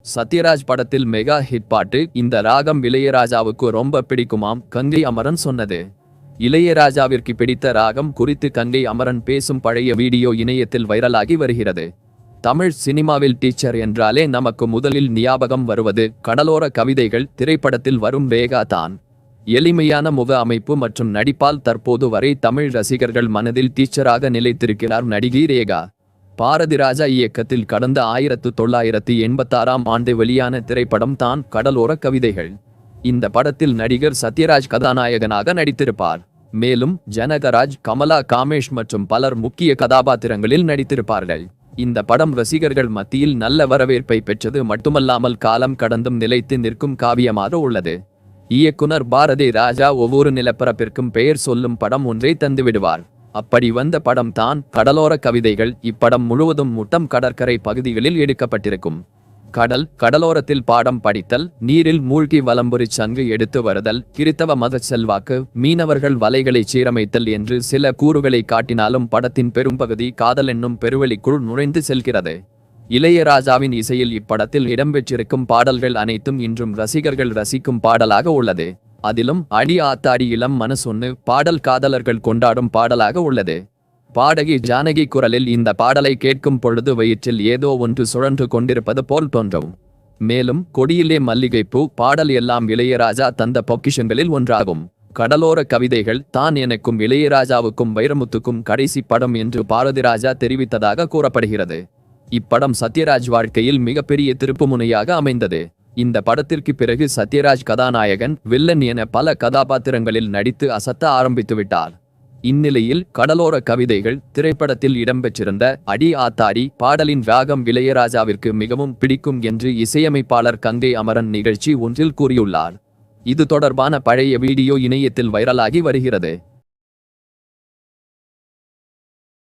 சத்யராஜ் படத்தில் mega hit பாட்டு. இந்த ராகம் இளையராஜாவுக்கு ரொம்ப பிடிக்குமாம், கங்கை அமரன் சொன்னது. இளையராஜாவிற்கு பிடித்த ராகம் குறித்து கங்கை அமரன் பேசும் பழைய வீடியோ இணையத்தில் வைரலாகி வருகிறது. தமிழ் சினிமாவில் டீச்சர் என்றாலே நமக்கு முதலில் ஞாபகம் வருவது கடலோர கவிதைகள் திரைப்படத்தில் வரும் ரேகா தான். எளிமையான முக அமைப்பு மற்றும் நடிப்பால் தற்போது வரை தமிழ் ரசிகர்கள் மனதில் டீச்சராக நிலைத்திருக்கிறார் நடிகை ரேகா. பாரதிராஜா இயக்கத்தில் கடந்த 1986ஆம் ஆண்டு வெளியான திரைப்படம் தான் கடலோர கவிதைகள். இந்த படத்தில் நடிகர் சத்யராஜ் கதாநாயகனாக நடித்திருப்பார். மேலும் ஜனகராஜ், கமலா, காமேஷ் மற்றும் பலர் முக்கிய கதாபாத்திரங்களில் நடித்திருப்பார்கள். இந்த படம் ரசிகர்கள் மத்தியில் நல்ல வரவேற்பை பெற்றது மட்டுமல்லாமல் காலம் கடந்தும் நிலைத்து நிற்கும் காவியமாக உள்ளது. இயக்குனர் பாரதி ராஜா ஒவ்வொரு நிலப்பரப்பிற்கும் பெயர் சொல்லும் படம் ஒன்றை தந்துவிடுவார். அப்படி வந்த படம் தான் கடலோர கவிதைகள். இப்படம் முழுவதும் முட்டம் கடற்கரை பகுதிகளில் எடுக்கப்பட்டிருக்கும். கடலோரத்தில் பாடம் படித்தல், நீரில் மூழ்கி வலம்புரி சங்கு எடுத்து வருதல், கிறித்தவ மத செல்வாக்கு, மீனவர்கள் வலைகளை சீரமைத்தல் என்று சில கூறுகளை காட்டினாலும் படத்தின் பெரும்பகுதி காதல் என்னும் பெருவெளிக்குள் நுழைந்து செல்கிறது. இளையராஜாவின் இசையில் இப்படத்தில் இடம்பெற்றிருக்கும் பாடல்கள் அனைத்தும் இன்றும் ரசிகர்கள் ரசிக்கும் பாடலாக உள்ளது. அதிலும் அடி ஆத்தாடி இளம் மனசொன்னு பாடல் காதலர்கள் கொண்டாடும் பாடலாக உள்ளது. பாடகி ஜானகி குரலில் இந்த பாடலை கேட்கும் பொழுது வயிற்றில் ஏதோ ஒன்று சுழன்று கொண்டிருப்பது போல் தோன்றும். மேலும் கொடியிலே மல்லிகைப்பூ பாடல் எல்லாம் இளையராஜா தந்த பொக்கிஷங்களில் ஒன்றாகும். கடலோர கவிதைகள் தான் எனக்கும் இளையராஜாவுக்கும் வைரமுத்துக்கும் கடைசி படம் என்று பாரதிராஜா தெரிவித்ததாக கூறப்படுகிறது. இப்படம் சத்யராஜ் வாழ்க்கையில் மிகப்பெரிய திருப்புமுனையாக அமைந்தது. இந்த படத்திற்கு பிறகு சத்யராஜ் கதாநாயகன், வில்லன் என பல கதாபாத்திரங்களில் நடித்து அசத்த ஆரம்பித்துவிட்டார். இந்நிலையில் கடலோர கவிதைகள் திரைப்படத்தில் இடம்பெற்றிருந்த அடி ஆத்தாடி பாடலின் ராகம் இளையராஜாவிற்கு மிகவும் பிடிக்கும் என்று இசையமைப்பாளர் கங்கை அமரன் நிகழ்ச்சி ஒன்றில் கூறியுள்ளார். இது தொடர்பான பழைய வீடியோ இணையத்தில் வைரலாகி வருகிறது.